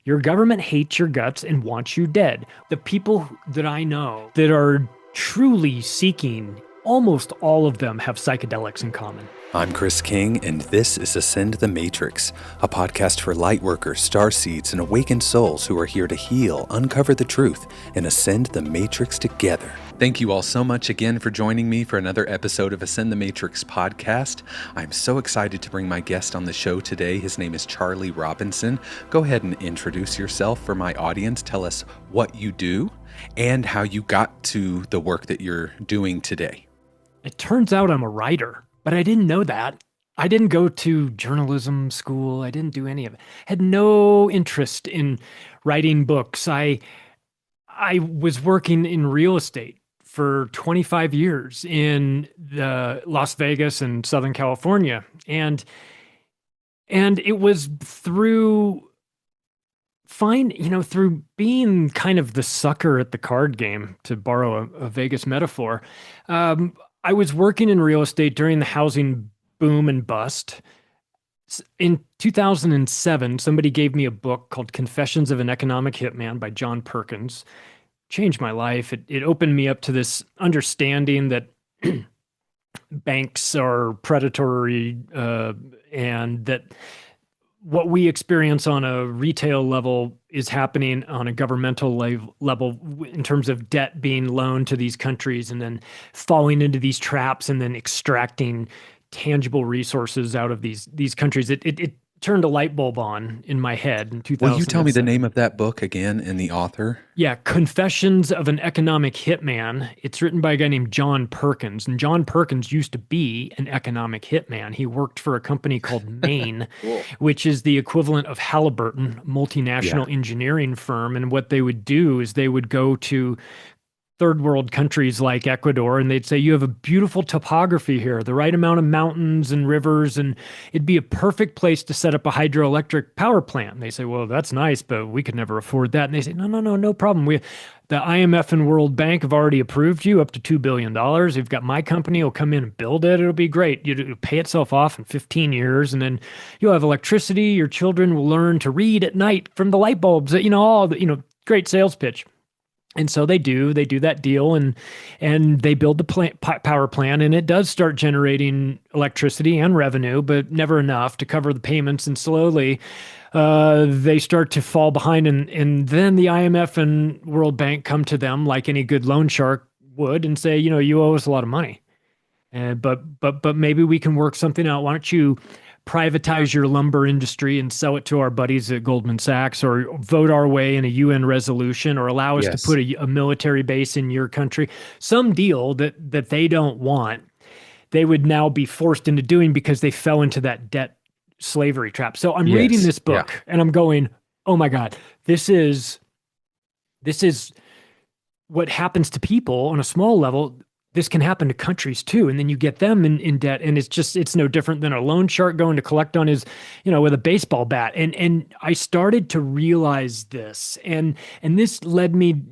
Your government hates your guts and wants you dead. The people that I know that are truly seeking, almost all of them have psychedelics in common. I'm Chrys Kyng, and this is Ascend the Matrix, a podcast for lightworkers, starseeds, and awakened souls who are here to heal, uncover the truth, and ascend the matrix together. Thank you all so much again for joining me for another episode of Ascend the Matrix podcast. I'm so excited to bring my guest on the show today. His name is Charlie Robinson. Go ahead and introduce yourself for my audience. Tell us what you do and how you got to the work that you're doing today. It turns out I'm a writer. But I didn't know that. I didn't go to journalism school. I didn't do any of it. Had no interest in writing books. I was working in real estate for 25 years in Las Vegas and Southern California. And it was through through being kind of the sucker at the card game, to borrow a Vegas metaphor. I was working in real estate during the housing boom and bust. In 2007, somebody gave me a book called Confessions of an Economic Hitman by John Perkins. Changed my life. It opened me up to this understanding that banks are predatory and that what we experience on a retail level is happening on a governmental level in terms of debt being loaned to these countries and then falling into these traps and then extracting tangible resources out of these countries. It turned a light bulb on in my head in 2000. Will you tell me the name of that book again and the author? Yeah, Confessions of an Economic Hitman. It's written by a guy named John Perkins. And John Perkins used to be an economic hitman. He worked for a company called Maine, which is the equivalent of Halliburton, multinational engineering firm. And what they would do is they would go to third world countries like Ecuador, and they'd say, you have a beautiful topography here, the right amount of mountains and rivers, and it'd be a perfect place to set up a hydroelectric power plant. And they say, well, that's nice, but we could never afford that. And they say, no problem. The IMF and World Bank have already approved you up to $2 billion. You've got my company will come in and build it. It'll be great. It'll pay itself off in 15 years, and then you'll have electricity. Your children will learn to read at night from the light bulbs. Great sales pitch. And so they do that deal and they build the power plant, and it does start generating electricity and revenue, but never enough to cover the payments. And slowly they start to fall behind. And then the IMF and World Bank come to them like any good loan shark would and say, you owe us a lot of money. But maybe we can work something out. Why don't you privatize your lumber industry and sell it to our buddies at Goldman Sachs, or vote our way in a UN resolution, or allow us to put a military base in your country, some deal that they don't want, they would now be forced into doing because they fell into that debt slavery trap. So I'm reading this book and I'm going, oh my God, this is what happens to people on a small level. This can happen to countries too. And then you get them in debt, and it's no different than a loan shark going to collect on his, with a baseball bat. And I started to realize this, and this led me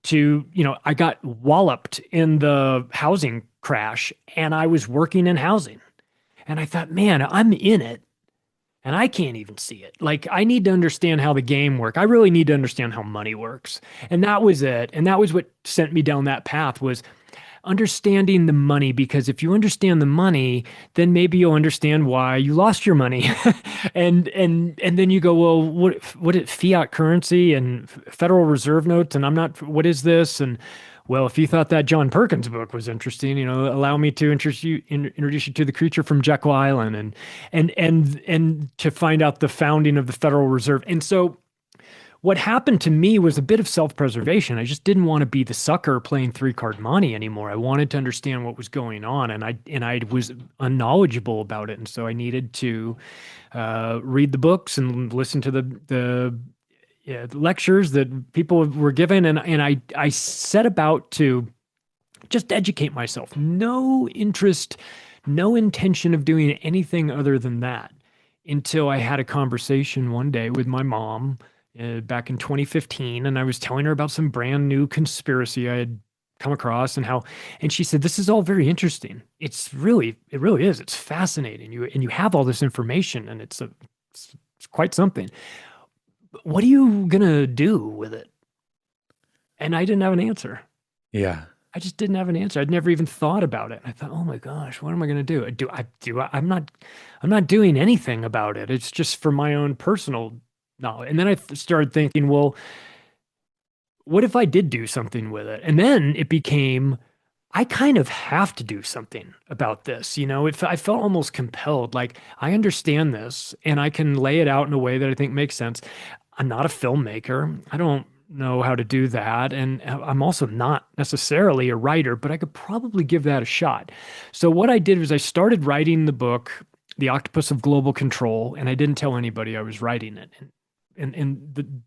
to, I got walloped in the housing crash, and I was working in housing, and I thought, man, I'm in it and I can't even see it. Like, I need to understand how the game works. I really need to understand how money works. And that was it. And that was what sent me down that path, was understanding the money, because if you understand the money, then maybe you'll understand why you lost your money. and then you go, well, what is fiat currency and Federal Reserve notes? And what is this? And well, if you thought that John Perkins book was interesting, allow me to introduce you to The Creature from Jekyll Island and to find out the founding of the Federal Reserve. And so what happened to me was a bit of self-preservation. I just didn't want to be the sucker playing three-card monte anymore. I wanted to understand what was going on, and I was unknowledgeable about it. And so I needed to read the books and listen to the lectures that people were given. And I set about to just educate myself. No interest, no intention of doing anything other than that, until I had a conversation one day with my mom back in 2015, and I was telling her about some brand new conspiracy I had come across, and she said, "This is all very interesting. It really is. It's fascinating. You have all this information, and it's quite something. what are you gonna do with it? And I didn't have an answer. Yeah. I just didn't have an answer. I'd never even thought about it. I thought, oh my gosh, what am I going to do? I'm not doing anything about it. It's just for my own personal knowledge. And then I started thinking, well, what if I did do something with it? And then it became, I kind of have to do something about this. I felt almost compelled. Like, I understand this and I can lay it out in a way that I think makes sense. I'm not a filmmaker. I don't know how to do that. And I'm also not necessarily a writer, but I could probably give that a shot. So what I did was I started writing the book, The Octopus of Global Control, and I didn't tell anybody I was writing it.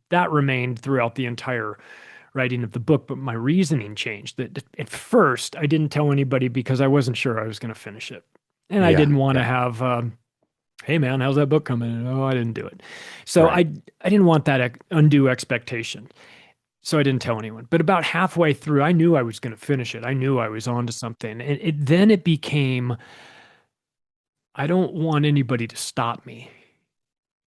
That remained throughout the entire writing of the book, but my reasoning changed. That at first I didn't tell anybody because I wasn't sure I was going to finish it. And I didn't want to have, hey man, how's that book coming? Oh, I didn't do it. So I didn't want that undue expectation. So I didn't tell anyone. But about halfway through, I knew I was going to finish it. I knew I was onto something. And then it became, I don't want anybody to stop me.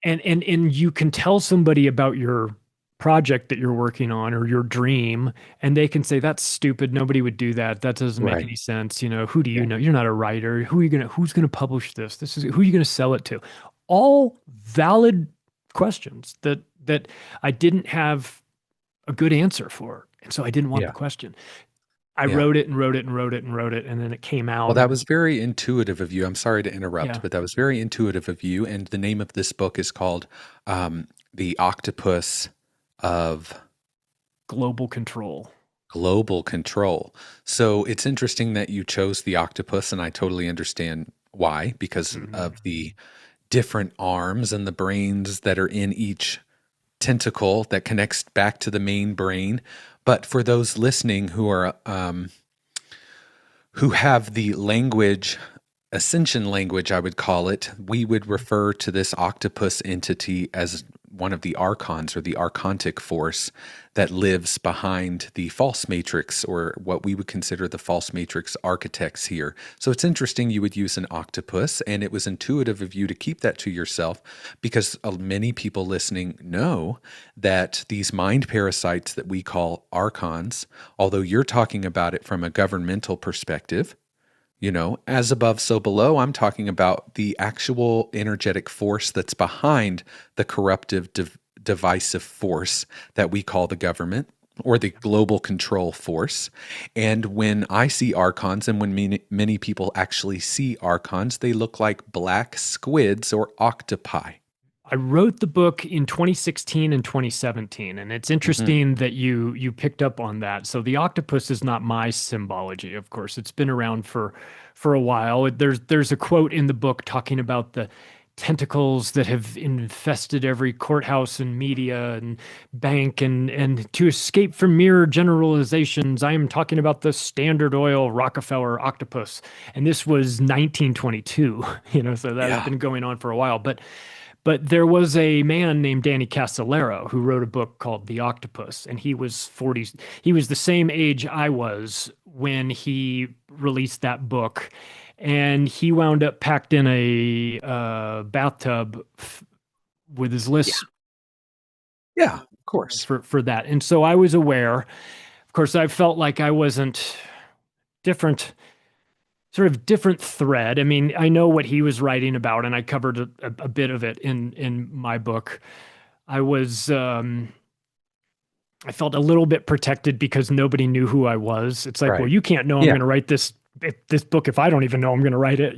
And you can tell somebody about your project that you're working on or your dream, and they can say, that's stupid. Nobody would do that. That doesn't make any sense. Who do you know? You're not a writer. Who's going to publish this? Who are you going to sell it to? All valid questions that I didn't have a good answer for. And so I didn't want the question. I wrote it and wrote it and wrote it and wrote it, and then it came out. Well, that was very intuitive of you. I'm sorry to interrupt, but that was very intuitive of you. And the name of this book is called The Octopus of Global Control. Global Control. So it's interesting that you chose the octopus, and I totally understand why, because of the different arms and the brains that are in each tentacle that connects back to the main brain. But for those listening who are who have the language, ascension language, I would call it, we would refer to this octopus entity as one of the archons, or the archontic force that lives behind the false matrix, or what we would consider the false matrix architects here. So it's interesting you would use an octopus, and it was intuitive of you to keep that to yourself, because many people listening know that these mind parasites that we call archons, although you're talking about it from a governmental perspective, as above, so below, I'm talking about the actual energetic force that's behind the corruptive, divisive force that we call the government, or the global control force. And when I see archons, and when many people actually see archons, they look like black squids or octopi. I wrote the book in 2016 and 2017, and it's interesting that you picked up on that. So the octopus is not my symbology, of course. It's been around for a while. There's a quote in the book talking about the tentacles that have infested every courthouse and media and bank, and to escape from mere generalizations, I am talking about the Standard Oil Rockefeller octopus. And this was 1922, so that had been going on for a while. But there was a man named Danny Castellero who wrote a book called The Octopus, and he was 40. He was the same age I was when he released that book, and he wound up packed in a bathtub with his list. Yeah, of course. For that. And so I was aware. Of course, I felt like I wasn't different thread. I mean, I know what he was writing about, and I covered a bit of it in my book. I was, I felt a little bit protected because nobody knew who I was. It's like, well, you can't know I'm going to write this book if I don't even know I'm going to write it,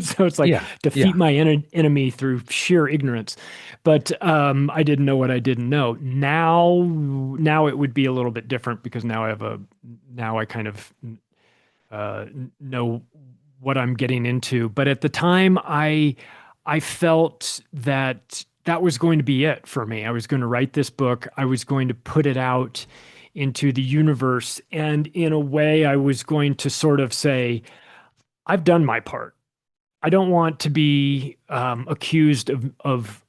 So it's like defeat my enemy through sheer ignorance. But I didn't know what I didn't know. Now it would be a little bit different, because now I kind of know what I'm getting into. But at the time, I felt that was going to be it for me. I was going to write this book. I was going to put it out into the universe. And in a way, I was going to sort of say, I've done my part. I don't want to be accused of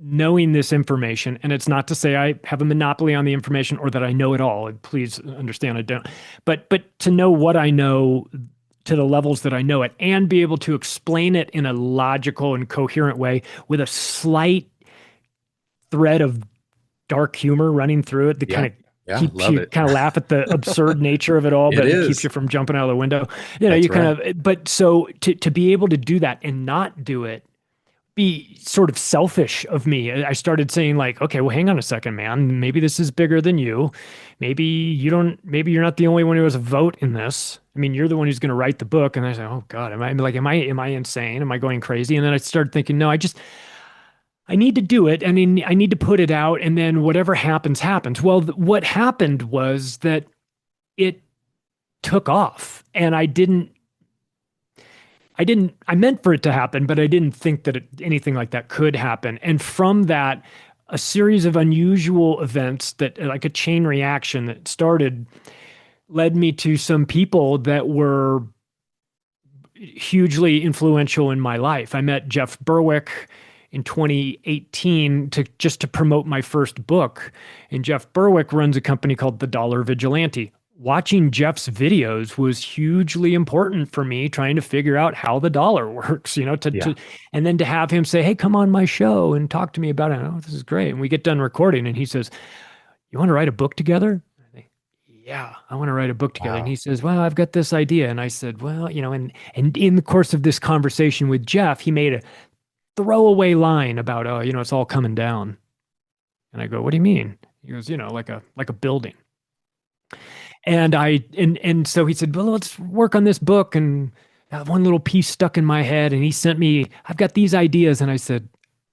knowing this information. And it's not to say I have a monopoly on the information or that I know it all. Please understand, I don't. But to know what I know to the levels that I know it, and be able to explain it in a logical and coherent way with a slight thread of dark humor running through it that Yeah. kind of Yeah. keeps Love you it. kind of laugh at the absurd nature of it all, It but it keeps is. you from jumping out of the window. You know, That's you kind right. of, but so to be able to do that and not do it, be sort of selfish of me. I started saying like, okay, well, hang on a second, man. Maybe this is bigger than you. Maybe you're not the only one who has a vote in this. I mean, you're the one who's going to write the book. And I said, oh God, am I insane? Am I going crazy? And then I started thinking, no, I need to do it. I mean, I need to put it out and then whatever happens, happens. Well, what happened was that it took off and I meant for it to happen, but I didn't think that anything like that could happen. And from that, a series of unusual events that, like a chain reaction that started, led me to some people that were hugely influential in my life. I met Jeff Berwick in 2018 to promote my first book. And Jeff Berwick runs a company called The Dollar Vigilante. Watching Jeff's videos was hugely important for me trying to figure out how the dollar works, and then to have him say, hey, come on my show and talk to me about it. Oh, this is great. And we get done recording and he says, you want to write a book together? I think, yeah, I want to write a book together. And Wow. he says, well, I've got this idea. And I said, well, and in the course of this conversation with Jeff, he made a throwaway line about, oh, it's all coming down. And I go, what do you mean? He goes, like a building. And so he said, well, let's work on this book. And I have one little piece stuck in my head. And he sent me, I've got these ideas. And I said,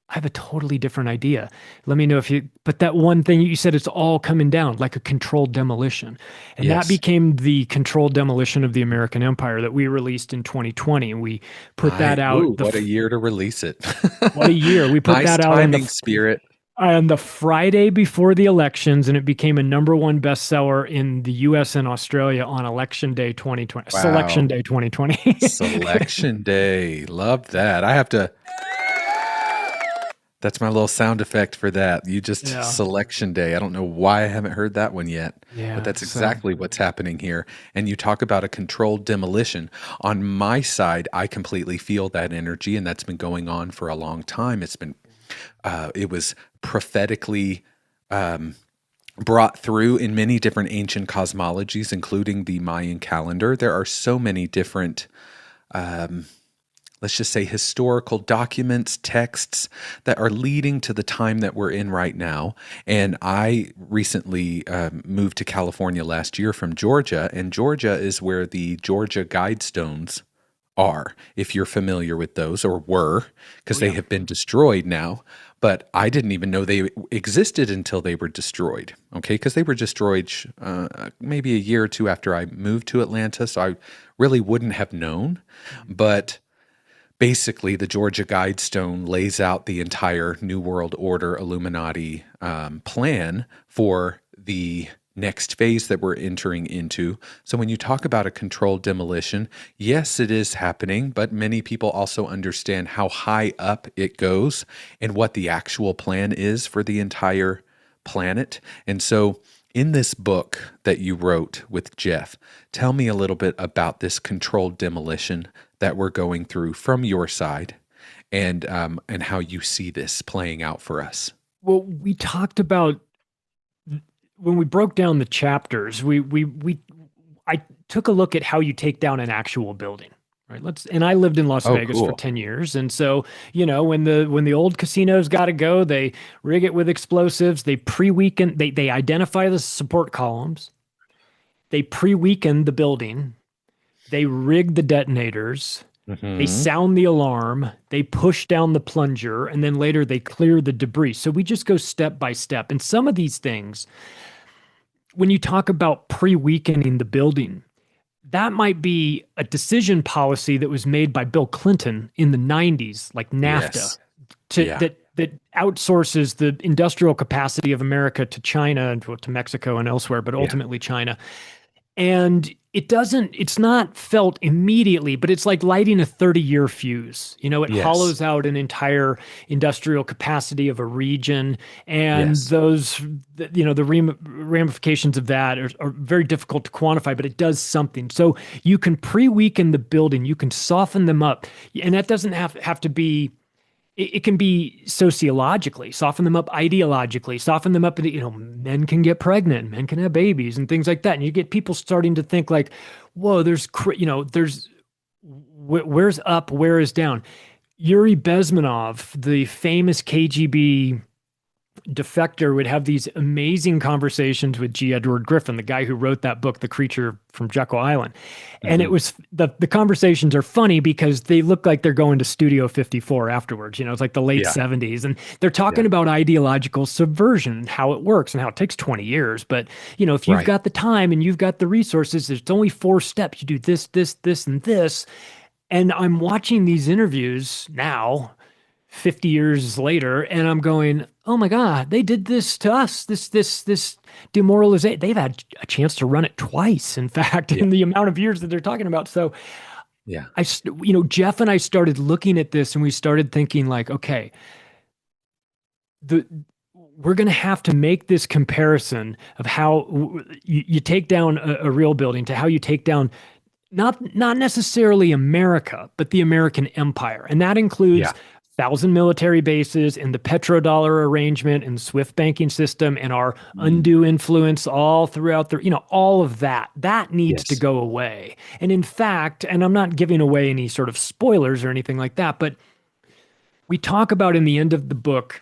I have a totally different idea. Let me know but that one thing you said, it's all coming down like a controlled demolition. And that Yes. became the controlled demolition of the American Empire that we released in 2020. And we put that out. What a year to release it. What a year. We put Nice that out timing, Spirit. on the Friday before the elections, and it became a #1 bestseller in the US and Australia on Election Day 2020, Wow. Selection Day 2020. Selection Day. Love that. That's my little sound effect for that. Yeah. Selection Day. I don't know why I haven't heard that one yet, Yeah, but that's exactly what's happening here. And you talk about a controlled demolition. On my side, I completely feel that energy, and that's been going on for a long time. It was prophetically brought through in many different ancient cosmologies, including the Mayan calendar. There are so many different let's just say historical documents, texts that are leading to the time that we're in right now. And I recently moved to California last year from Georgia, and Georgia is where the Georgia Guidestones are, if you're familiar with those, or were, because they have been destroyed now. But I didn't even know they existed until they were destroyed, okay? Because they were destroyed maybe a year or two after I moved to Atlanta, so I really wouldn't have known. But basically, the Georgia Guidestone lays out the entire New World Order Illuminati plan for the next phase that we're entering into. So when you talk about a controlled demolition, yes, it is happening, but many people also understand how high up it goes and what the actual plan is for the entire planet. And so in this book that you wrote with Jeff, tell me a little bit about this controlled demolition that we're going through from your side, and how you see this playing out for us. Well, we talked about when we broke down the chapters. I took a look at how you take down an actual building. Right. And I lived in Las Vegas for 10 years. And so, when the old casinos got to go, they rig it with explosives. They pre-weaken, they identify the support columns. They pre-weaken the building. They rig the detonators. Mm-hmm. They sound the alarm. They push down the plunger. And then later they clear the debris. So we just go step by step. And some of these things, when you talk about pre-weakening the building, that might be a decision policy that was made by Bill Clinton in the 90s, like NAFTA, that outsources the industrial capacity of America to China, to Mexico and elsewhere, but ultimately China. And it's not felt immediately, but it's like lighting a 30-year fuse. It hollows out an entire industrial capacity of a region. And those, the ramifications of that are very difficult to quantify, but it does something. So you can pre-weaken the building, you can soften them up. And that doesn't have to be it can be sociologically, soften them up ideologically, soften them up. Men can get pregnant, men can have babies and things like that. And you get people starting to think like, whoa, where's up, where is down. Yuri Bezmenov, the famous KGB defector, would have these amazing conversations with G. Edward Griffin, the guy who wrote that book, The Creature from Jekyll Island. And it was the conversations are funny because they look like they're going to Studio 54 afterwards. It's like the late 70s. And they're talking about ideological subversion and how it works and how it takes 20 years. But, if you've got the time and you've got the resources, there's only 4 steps. You do this, this, this, and this. And I'm watching these interviews now, 50 years later, and I'm going, oh my God, they did this to us, this demoralization. They've had a chance to run it twice, in fact, in the amount of years that they're talking about. So Jeff and I started looking at this and we started thinking like, okay, we're going to have to make this comparison of how you take down a real building to how you take down not necessarily America, but the American empire. And that includes 1,000 military bases and the petrodollar arrangement and the SWIFT banking system and our undue influence all throughout all of that needs to go away. And in fact, and I'm not giving away any sort of spoilers or anything like that, but we talk about in the end of the book,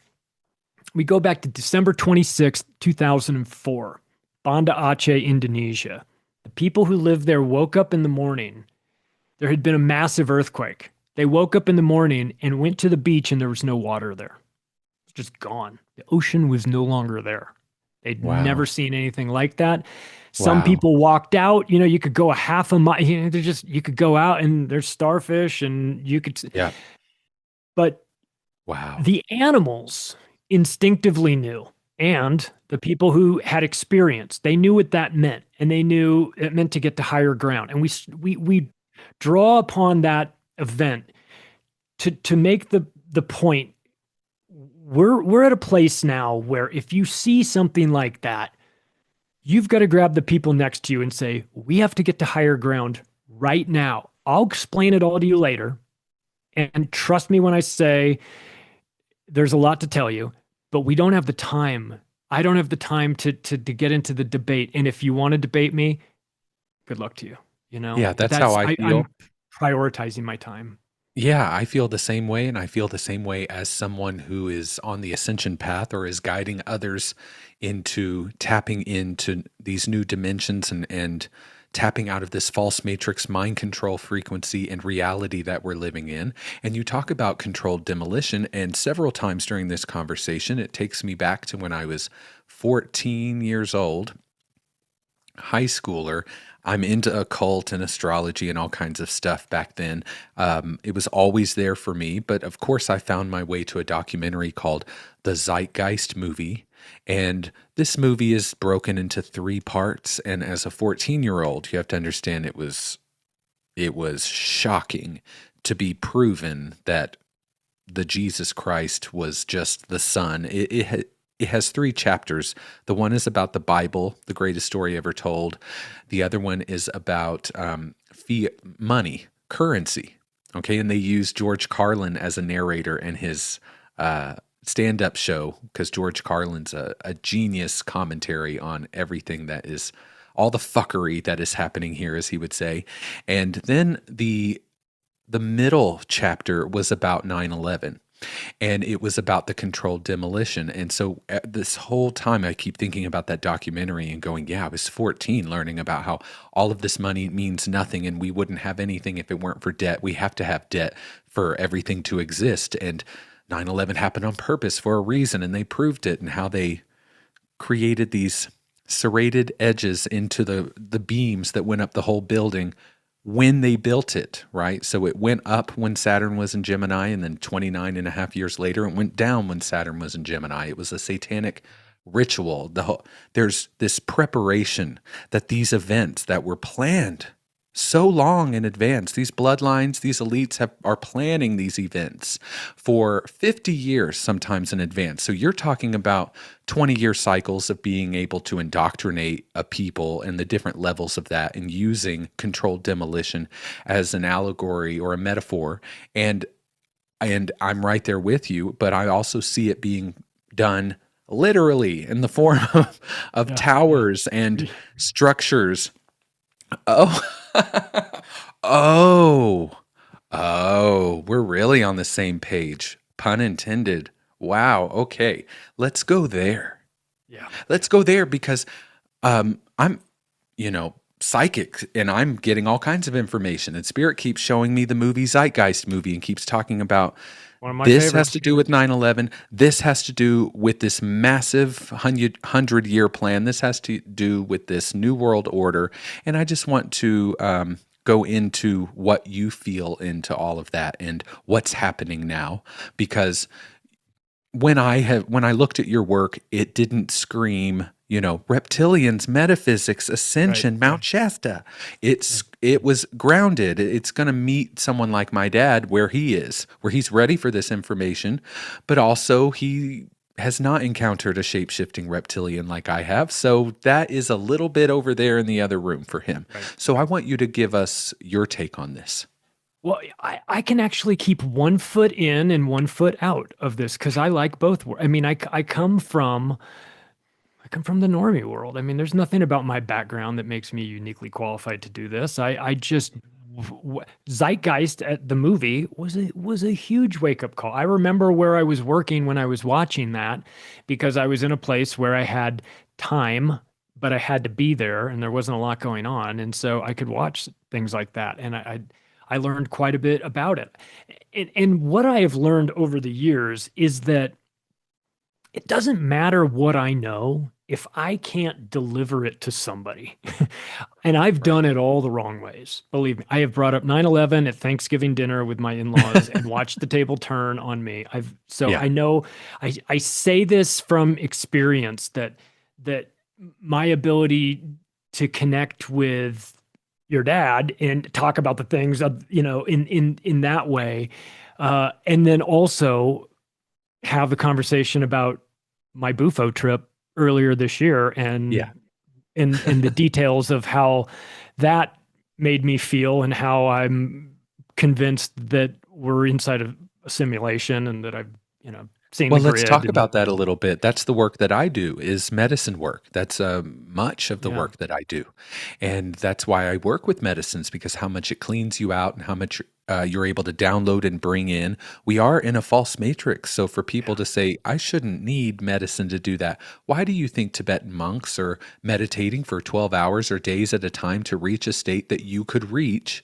we go back to December 26th, 2004, Banda Aceh, Indonesia. The people who lived there woke up in the morning. There had been a massive earthquake. They woke up in the morning and went to the beach and there was no water there. It's just gone. The ocean was no longer there. They'd never seen anything like that. Some people walked out, you could go a half a mile, you could go out and there's starfish and you could, but the animals instinctively knew. And the people who had experience, they knew what that meant, and they knew it meant to get to higher ground. And we draw upon that event to make the point. We're at a place now where if you see something like that, you've got to grab the people next to you and say, we have to get to higher ground right now. I'll explain it all to you later. And trust me when I say there's a lot to tell you, but we don't have the time. I don't have the time to get into the debate. And if you want to debate me, good luck to you. Yeah, that's how I feel. I'm prioritizing my time. Yeah, I feel the same way. And I feel the same way as someone who is on the ascension path or is guiding others into tapping into these new dimensions and tapping out of this false matrix mind control frequency and reality that we're living in. And you talk about controlled demolition, and several times during this conversation, it takes me back to when I was 14 years old, high schooler. I'm into occult and astrology and all kinds of stuff back then. It was always there for me. But of course, I found my way to a documentary called The Zeitgeist Movie. And this movie is broken into 3 parts. And as a 14-year-old, you have to understand it was shocking to be proven that the Jesus Christ was just the Son. It has 3 chapters. The one is about the Bible, the greatest story ever told. The other one is about fiat money, currency. Okay, and they use George Carlin as a narrator and his stand-up show, because George Carlin's a genius commentary on everything that is, all the fuckery that is happening here, as he would say. And then the middle chapter was about 9/11. And it was about the controlled demolition. And so this whole time I keep thinking about that documentary and going, yeah, I was 14 learning about how all of this money means nothing and we wouldn't have anything if it weren't for debt. We have to have debt for everything to exist. And 9/11 happened on purpose for a reason, and they proved it, and how they created these serrated edges into the beams that went up the whole building when they built it, right? So it went up when Saturn was in Gemini, and then 29 and a half years later, it went down when Saturn was in Gemini. It was a satanic ritual. There's this preparation that these events that were planned so long in advance, these bloodlines, these elites are planning these events for 50 years, sometimes in advance. So you're talking about 20-year cycles of being able to indoctrinate a people and the different levels of that, and using controlled demolition as an allegory or a metaphor. And and I'm right there with you, but I also see it being done literally in the form of Yeah. towers and Yeah. structures. Oh, oh, oh, we're really on the same page. Pun intended. Wow. Okay. Let's go there. Yeah. Let's go there because I'm, psychic and I'm getting all kinds of information. And Spirit keeps showing me the movie Zeitgeist movie and keeps talking about One of my this has favorites. to do with 9/11. This has to do with this massive 100-year plan. This has to do with this new world order. And I just want to go into what you feel into all of that and what's happening now. Because when I looked at your work, it didn't scream, reptilians, metaphysics, Right. ascension, Mount Shasta. It was grounded. It's going to meet someone like my dad where he is, where he's ready for this information, but also he has not encountered a shape-shifting reptilian like I have. So that is a little bit over there in the other room for him. Right. So I want you to give us your take on this. Well, I can actually keep 1 foot in and 1 foot out of this because I like both. I mean, I come from the normie world. I mean, there's nothing about my background that makes me uniquely qualified to do this. I just Zeitgeist at the movie was a huge wake up call. I remember where I was working when I was watching that because I was in a place where I had time, but I had to be there and there wasn't a lot going on, and so I could watch things like that, and I learned quite a bit about it. And what I have learned over the years is that it doesn't matter what I know if I can't deliver it to somebody. And I've done it all the wrong ways. Believe me, I have brought up 9/11 at Thanksgiving dinner with my in-laws and watched the table turn on me. Yeah. I know I say this from experience that my ability to connect with your dad and talk about the things of, in that way, and then also have the conversation about my Bupho trip earlier this year Yeah. and the details of how that made me feel and how I'm convinced that we're inside of a simulation and that I've, seen Well, the let's grid talk and about that a little bit. That's the work that I do is medicine work. That's much of the yeah, work that I do. And that's why I work with medicines because how much it cleans you out and how much you're able to download and bring in. We are in a false matrix. So for people to say, I shouldn't need medicine to do that, why do you think Tibetan monks are meditating for 12 hours or days at a time to reach a state that you could reach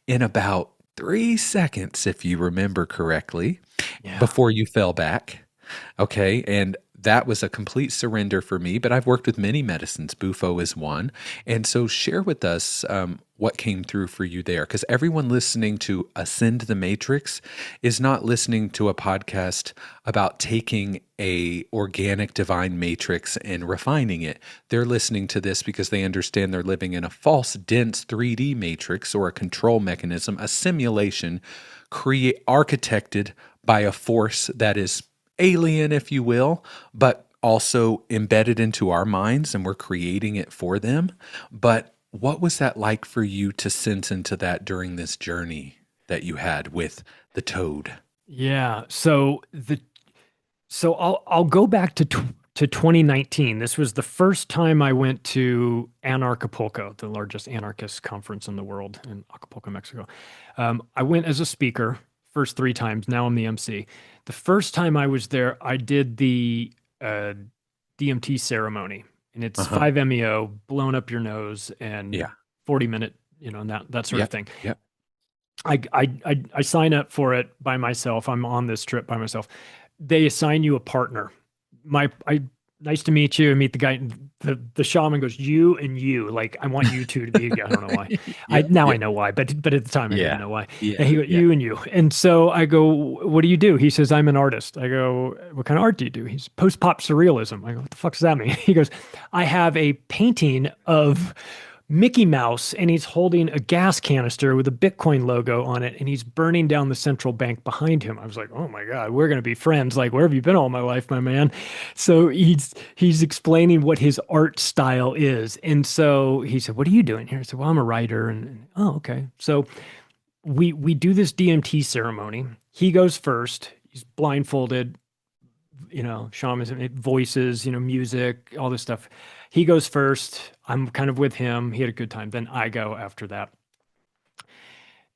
in about 3 seconds, if you remember correctly, yeah. before you fell back? Okay. And that was a complete surrender for me, but I've worked with many medicines. Bupho is one. And so share with us what came through for you there. Because everyone listening to Ascend the Matrix is not listening to a podcast about taking a organic divine matrix and refining it. They're listening to this because they understand they're living in a false, dense 3D matrix or a control mechanism, a simulation architected by a force that is alien, if you will, but also embedded into our minds and we're creating it for them. But what was that like for you to sense into that during this journey that you had with the toad? Yeah. So I'll go back to 2019. This was the first time I went to Anarchapulco, the largest anarchist conference in the world in Acapulco, Mexico. I went as a speaker first 3 times. Now I'm the MC. The first time I was there, I did the DMT ceremony, and it's Uh-huh. 5-MeO, blown up your nose, and Yeah. 40-minute, and that sort of Yep. thing. Yep. I sign up for it by myself. I'm on this trip by myself. They assign you a partner. Nice to meet you. I meet the guy. The shaman goes, you and you. Like, I want you two to be. I don't know why. Yep. I Yep. know why, but at the time I didn't Yeah. know why. Yeah. And he go, Yeah. you and you. And so I go, what do you do? He says, I'm an artist. I go, what kind of art do you do? He's post-pop surrealism. I go, what the fuck does that mean? He goes, I have a painting of Mickey Mouse, and he's holding a gas canister with a Bitcoin logo on it, and he's burning down the central bank behind him. I was like, oh my God, we're going to be friends. Like, where have you been all my life, my man? So he's explaining what his art style is. And so he said, what are you doing here? I said, well, I'm a writer. And oh, okay. So we do this DMT ceremony. He goes first. He's blindfolded, shamanism, voices, music, all this stuff. He goes first. I'm kind of with him. He had a good time. Then I go after that.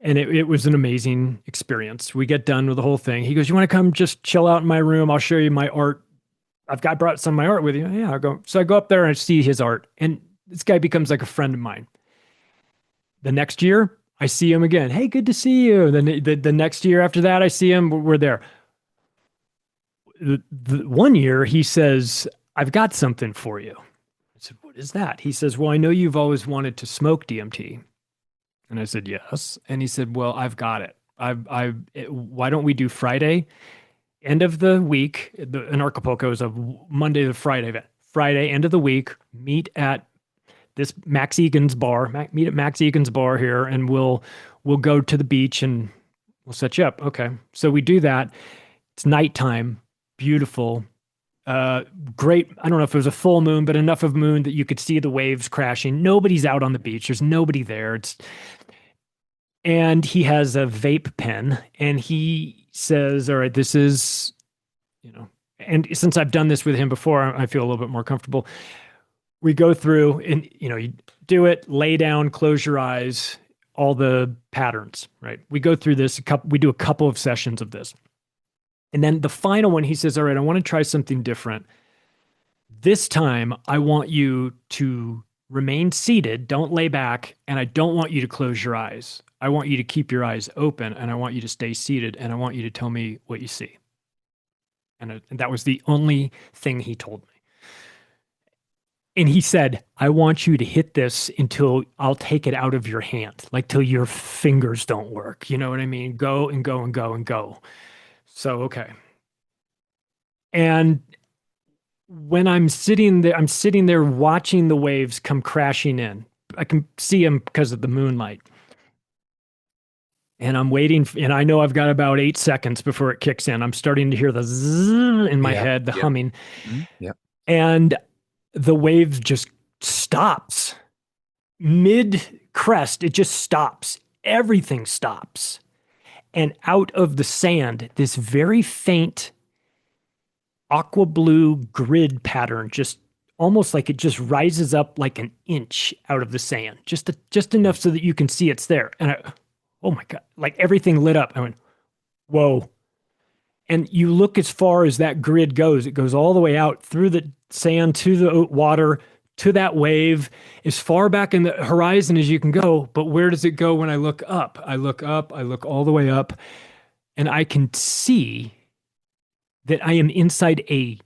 And it was an amazing experience. We get done with the whole thing. He goes, "You want to come just chill out in my room? I'll show you my art. Brought some of my art with you." Yeah, I'll go. So I go up there and I see his art. And this guy becomes like a friend of mine. The next year, I see him again. "Hey, good to see you." Then the next year after that, I see him. We're there. The one year, he says, "I've got something for you." I said, "What is that?" He says, "Well, I know you've always wanted to smoke DMT." And I said, "Yes." And he said, "Well, I've got it. Why don't we do Friday, end of the week? In Acapulco is a Monday to Friday event. Friday, end of the week, meet at this Max Egan's bar. Meet at Max Egan's bar here, and we'll go to the beach and we'll set you up." Okay. So we do that. It's nighttime, beautiful, great. I don't know if it was a full moon, but enough of moon that you could see the waves crashing. Nobody's out on the beach. There's nobody there. And he has a vape pen, and he says, "All right, this is, and since I've done this with him before, I feel a little bit more comfortable." We go through and, you do it, lay down, close your eyes, all the patterns, right? We go through this, we do a couple of sessions of this. And then the final one, he says, "All right, I want to try something different. This time, I want you to remain seated, don't lay back, and I don't want you to close your eyes. I want you to keep your eyes open, and I want you to stay seated, and I want you to tell me what you see." And that was the only thing he told me. And he said, "I want you to hit this until I'll take it out of your hand, like till your fingers don't work. You know what I mean? Go and go and go and go." So, okay. And when I'm sitting there watching the waves come crashing in. I can see them because of the moonlight. And I'm waiting, and I know I've got about 8 seconds before it kicks in. I'm starting to hear the zzz in my head, the humming. Mm-hmm. Yeah. And the wave just stops. Mid-crest, it just stops. Everything stops. And out of the sand, this very faint aqua blue grid pattern, just almost like it just rises up like an inch out of the sand, just enough so that you can see it's there. And oh my God, like everything lit up. I went, whoa. And you look as far as that grid goes, it goes all the way out through the sand to the water, to that wave, as far back in the horizon as you can go. But where does it go when I look up? I look all the way up, and I can see that I am inside a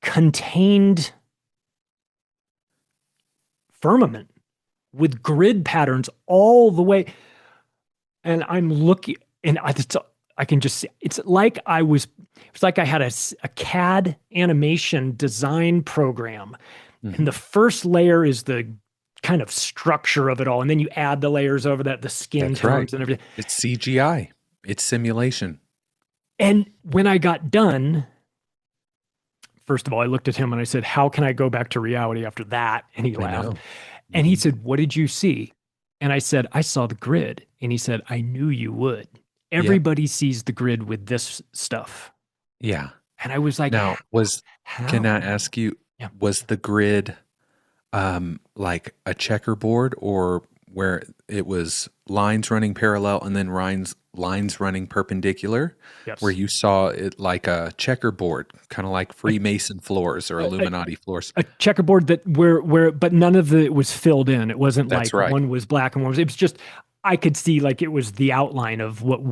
contained firmament with grid patterns all the way. And I'm looking, and I can just see, it's like I had a CAD animation design program. And the first layer is the kind of structure of it all. And then you add the layers over that, the skin tones and everything. It's CGI. It's simulation. And when I got done, first of all, I looked at him and I said, "How can I go back to reality after that?" And he laughed. And he said, "What did you see?" And I said, "I saw the grid." And he said, "I knew you would. Everybody sees the grid with this stuff." Yeah. And I was like, now, can I ask you, was the grid like a checkerboard, or where it was lines running parallel and then lines running perpendicular? Yes. Where you saw it like a checkerboard, kind of like Freemason floors or Illuminati floors? A checkerboard but none of it was filled in. It wasn't one was black and one was, it was just, I could see like it was the outline of what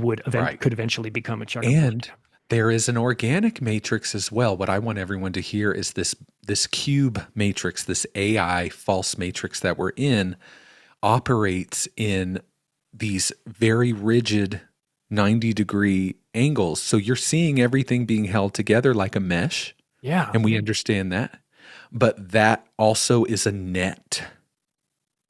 could eventually become a checkerboard. And there is an organic matrix as well. What I want everyone to hear is this cube matrix, this AI false matrix that we're in, operates in these very rigid 90-degree angles. So you're seeing everything being held together like a mesh. Yeah. And we understand that. But that also is a net.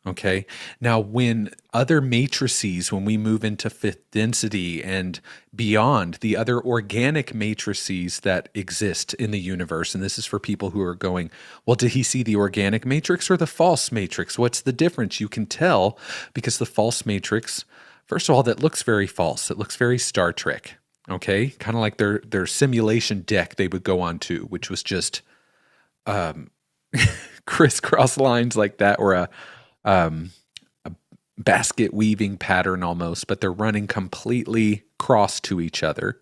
Okay. Now, when other matrices, when we move into fifth density and beyond, the other organic matrices that exist in the universe, and this is for people who are going, well, did he see the organic matrix or the false matrix? What's the difference? You can tell because the false matrix First of all, that looks very false. It looks very Star Trek. Okay, kind of like their simulation deck they would go on to, which was just crisscross lines like that, or a basket weaving pattern almost, but they're running completely cross to each other,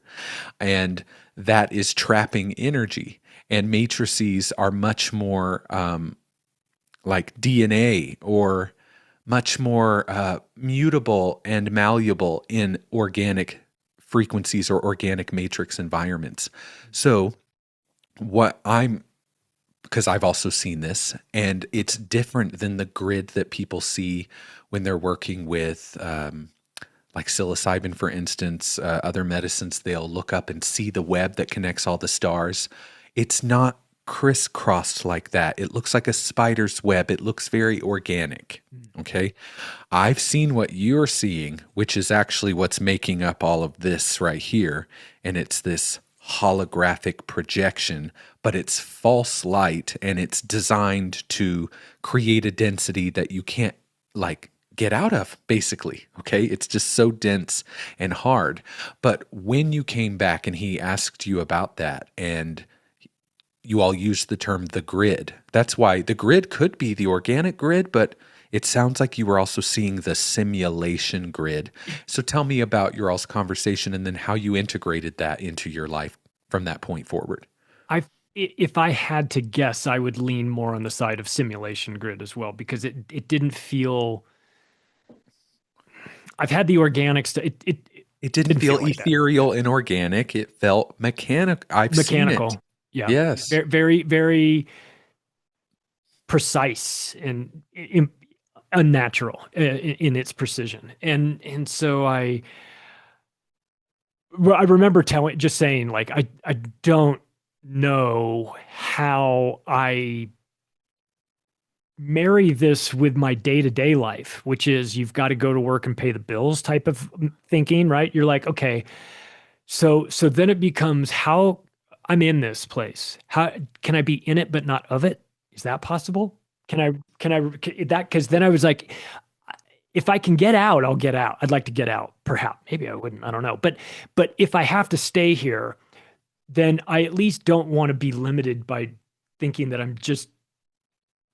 and that is trapping energy. And matrices are much more like DNA, or much more mutable and malleable in organic frequencies or organic matrix environments. So because I've also seen this, and it's different than the grid that people see when they're working with like psilocybin, for instance, other medicines. They'll look up and see the web that connects all the stars. It's not crisscrossed like that. It looks like a spider's web. It looks very organic. Okay. I've seen what you're seeing, which is actually what's making up all of this right here. And it's this holographic projection, but it's false light, and it's designed to create a density that you can't like get out of, basically. Okay. It's just so dense and hard. But when you came back and he asked you about that, and you all used the term the grid, that's why the grid could be the organic grid, but it sounds like you were also seeing the simulation grid. So tell me about your all's conversation, and then how you integrated that into your life from that point forward. If I had to guess, I would lean more on the side of simulation grid as well, because it didn't feel. I've had the organic stuff. It didn't feel like ethereal and organic. It felt mechanical. Mechanical. Seen it. Yeah. Yes. Very, very precise and unnatural in its precision. And so I remember just saying, like, I don't know how I marry this with my day-to-day life, which is you've got to go to work and pay the bills type of thinking, right? You're like, okay, so then it becomes, how I'm in this place. How can I be in it but not of it? Is that possible? Can I that? Because then I was like, if I can get out, I'll get out. I'd like to get out. Perhaps, maybe I wouldn't. I don't know. But if I have to stay here, then I at least don't want to be limited by thinking that I'm just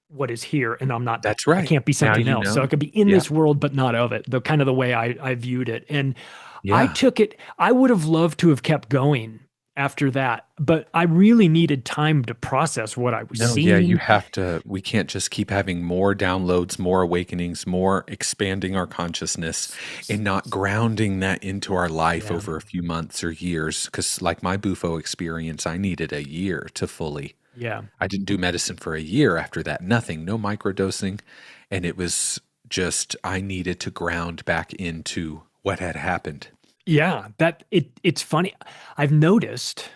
what is here, and I'm not. That's right. I can't be something else. Know. So I could be in this world but not of it. The kind of the way I viewed it, and Yeah. I took it. I would have loved to have kept going after that, but I really needed time to process what I was seeing. Yeah, you have to. We can't just keep having more downloads, more awakenings, more expanding our consciousness, and not grounding that into our life over a few months or years. Because like my Bupho experience, I needed a year to fully. Yeah. I didn't do medicine for a year after that. Nothing, no microdosing. And it was just, I needed to ground back into what had happened. Yeah, it's funny. I've noticed,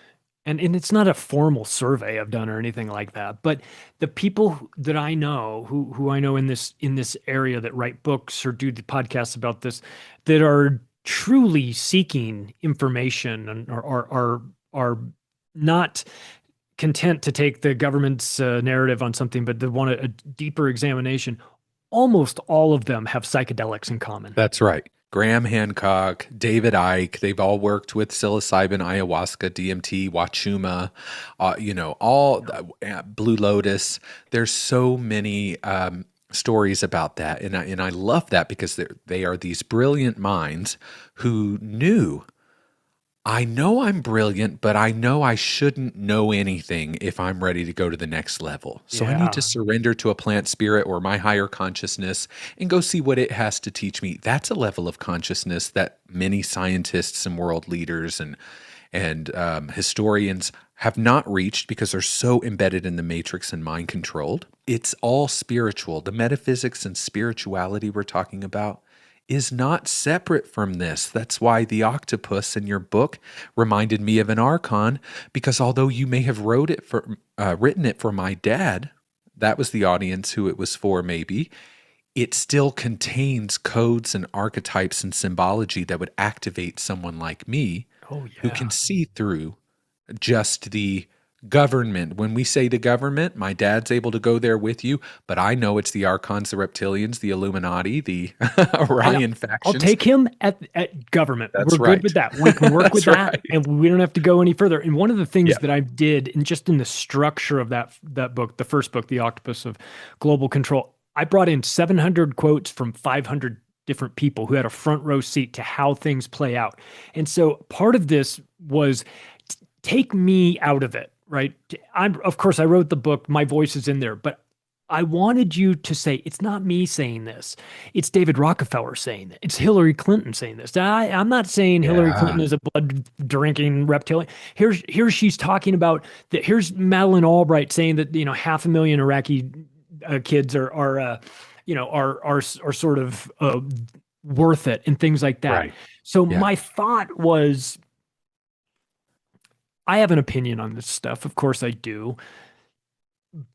and it's not a formal survey I've done or anything like that, but the people that I know who I know in this area that write books or do the podcasts about this, that are truly seeking information and are not content to take the government's narrative on something, but they want a deeper examination. Almost all of them have psychedelics in common. That's right. Graham Hancock, David Icke, they've all worked with psilocybin, ayahuasca, DMT, wachuma, all Blue Lotus. There's so many stories about that. And I love that, because they are these brilliant minds who knew, I know I'm brilliant, but I know I shouldn't know anything if I'm ready to go to the next level. So I need to surrender to a plant spirit or my higher consciousness and go see what it has to teach me. That's a level of consciousness that many scientists and world leaders and historians have not reached, because they're so embedded in the matrix and mind controlled. It's all spiritual. The metaphysics and spirituality we're talking about is not separate from this. That's why the octopus in your book reminded me of an archon, because although you may have written it for my dad, that was the audience who it was for maybe, it still contains codes and archetypes and symbology that would activate someone like me who can see through just the Government. When we say the government, my dad's able to go there with you, but I know it's the Archons, the Reptilians, the Illuminati, the Orion I'll factions. take him at government. That's We're right. good with that. We can work with that, right. and we don't have to go any further. And one of the things Yeah. that I did, and just in the structure of that book, the first book, The Octopus of Global Control, I brought in 700 quotes from 500 different people who had a front row seat to how things play out. And so part of this was take me out of it, right? Of course, I wrote the book. My voice is in there, but I wanted you to say, it's not me saying this. It's David Rockefeller saying it. It's Hillary Clinton saying this. I'm not saying Hillary Clinton is a blood drinking reptilian. Here she's talking about that. Here's Madeleine Albright saying that, 500,000 Iraqi kids are sort of worth it and things like that. Right. So my thought was, I have an opinion on this stuff. Of course I do.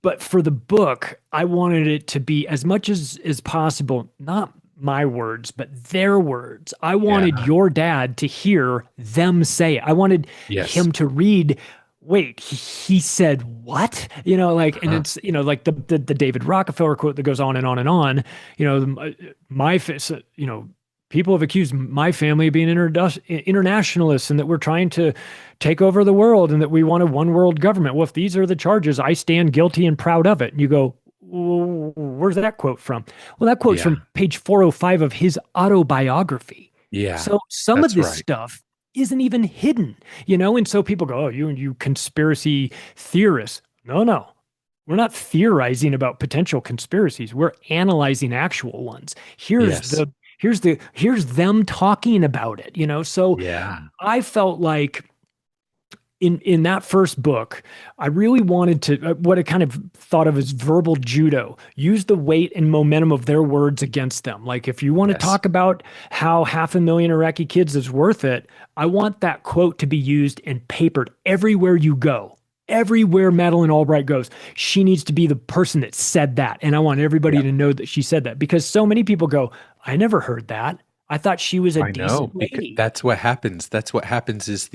But for the book, I wanted it to be as much as possible, not my words, but their words. I wanted your dad to hear them say it. I wanted him to read, wait, he said what? And it's, like the David Rockefeller quote that goes on and on and on. People have accused my family of being internationalists and that we're trying to take over the world and that we want a one world government. Well, if these are the charges, I stand guilty and proud of it. And you go, well, where's that quote from? Well, that quote's from page 405 of his autobiography. Yeah. So some of this stuff isn't even hidden, and so people go, oh, you conspiracy theorists. No. We're not theorizing about potential conspiracies. We're analyzing actual ones. Here's them talking about it, So I felt like in that first book, I really wanted to, what I kind of thought of as verbal judo, use the weight and momentum of their words against them. Like, if you want to talk about how 500,000 Iraqi kids is worth it, I want that quote to be used and papered everywhere you go. Everywhere Madeleine Albright goes, she needs to be the person that said that. And I want everybody to know that she said that, because so many people go, I never heard that. I thought she was a decent lady. That's what happens. That's what happens is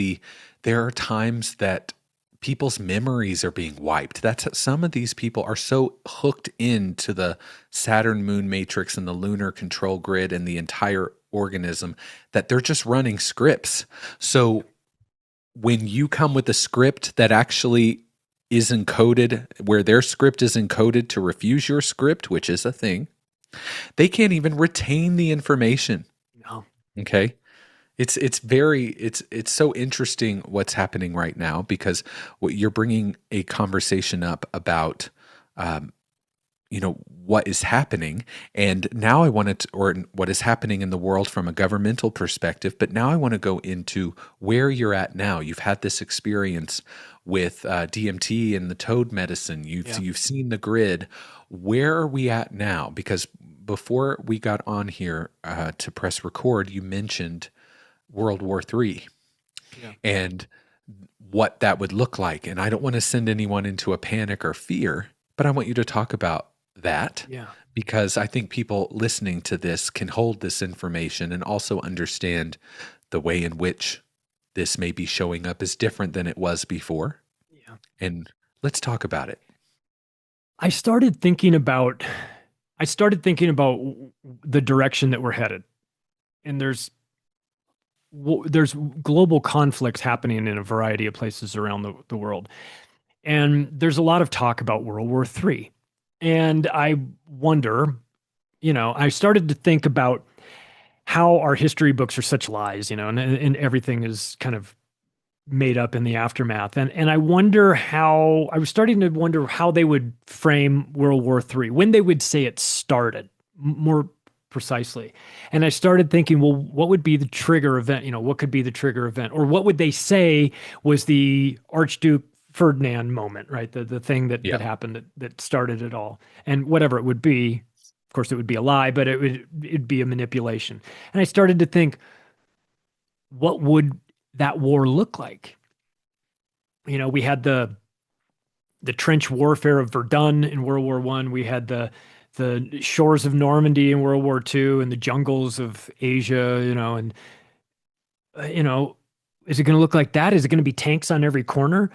there are times that people's memories are being wiped. Some of these people are so hooked into the Saturn moon matrix and the lunar control grid and the entire organism that they're just running scripts. So when you come with a script that actually is encoded, where their script is encoded to refuse your script, which is a thing, they can't even retain the information. No. Okay. It's so interesting what's happening right now, because you're bringing a conversation up about, what is happening. And now I want to, or what is happening in the world from a governmental perspective, but now I want to go into where you're at now. You've had this experience with DeeEmTee and the toad medicine. You've seen the grid. Where are we at now? Because before we got on here to press record, you mentioned World War III and what that would look like. And I don't want to send anyone into a panic or fear, but I want you to talk about that, because I think people listening to this can hold this information and also understand the way in which this may be showing up is different than it was before. Yeah. And let's talk about it. I started thinking about the direction that we're headed. And there's global conflicts happening in a variety of places around the world. And there's a lot of talk about World War III. And I wonder, I started to think about how our history books are such lies, and everything is kind of made up in the aftermath. And I was starting to wonder how they would frame World War III, when they would say it started more precisely. And I started thinking, well, what would be the trigger event? What could be the trigger event? Or what would they say was the Archduke Ferdinand moment, right? The thing that happened that started it all. And whatever it would be, of course, it would be a lie, but it'd be a manipulation. And I started to think, what would that war look like? We had the trench warfare of Verdun in World War I. We had the shores of Normandy in World War II and the jungles of Asia, is it going to look like that? Is it going to be tanks on every corner?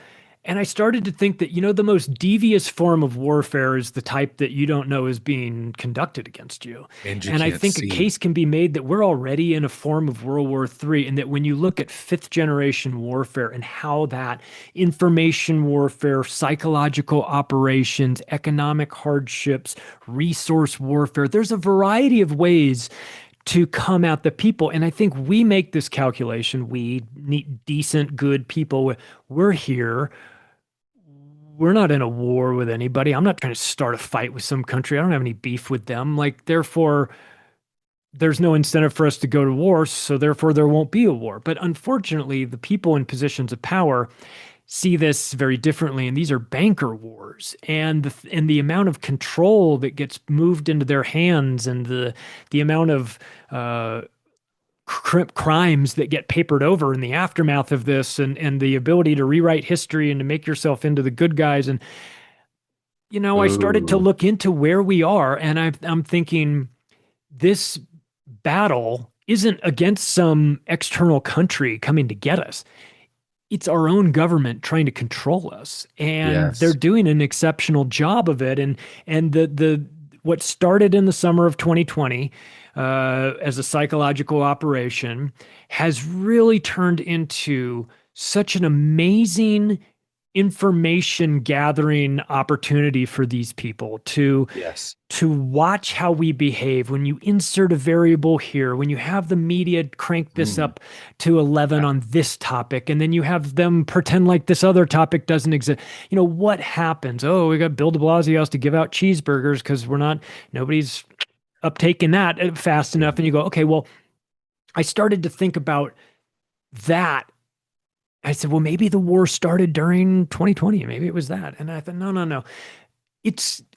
And I started to think that, the most devious form of warfare is the type that you don't know is being conducted against you. And you And I can't think a see. case can be made that we're already in a form of World War III, and that when you look at fifth generation warfare and how that information warfare, psychological operations, economic hardships, resource warfare, there's a variety of ways to come at the people. And I think we make this calculation. We need decent, good people. We're here. We're not in a war with anybody. I'm not trying to start a fight with some country. I don't have any beef with them. Like, therefore, there's no incentive for us to go to war. So, therefore, there won't be a war. But unfortunately, the people in positions of power see this very differently. And these are banker wars. And the amount of control that gets moved into their hands, and the amount of crimes that get papered over in the aftermath of this, and the ability to rewrite history and to make yourself into the good guys. And I started to Ooh, look into where we are, and I'm thinking, this battle isn't against some external country coming to get us. It's our own government trying to control us, and they're yes. doing an exceptional job of it. And the what started in the summer of 2020 as a psychological operation has really turned into such an amazing information gathering opportunity for these people Yes. to watch how we behave. When you insert a variable here, when you have the media crank this Mm, up to 11 yeah. on this topic, and then you have them pretend like this other topic doesn't exist, what happens? Oh, we got Bill de Blasio has to give out cheeseburgers because nobody's uptaking that fast Yeah. enough. And you go, okay, well, I started to think about that. I said, well, maybe the war started during 2020. Maybe it was that. And I thought, no, no, no.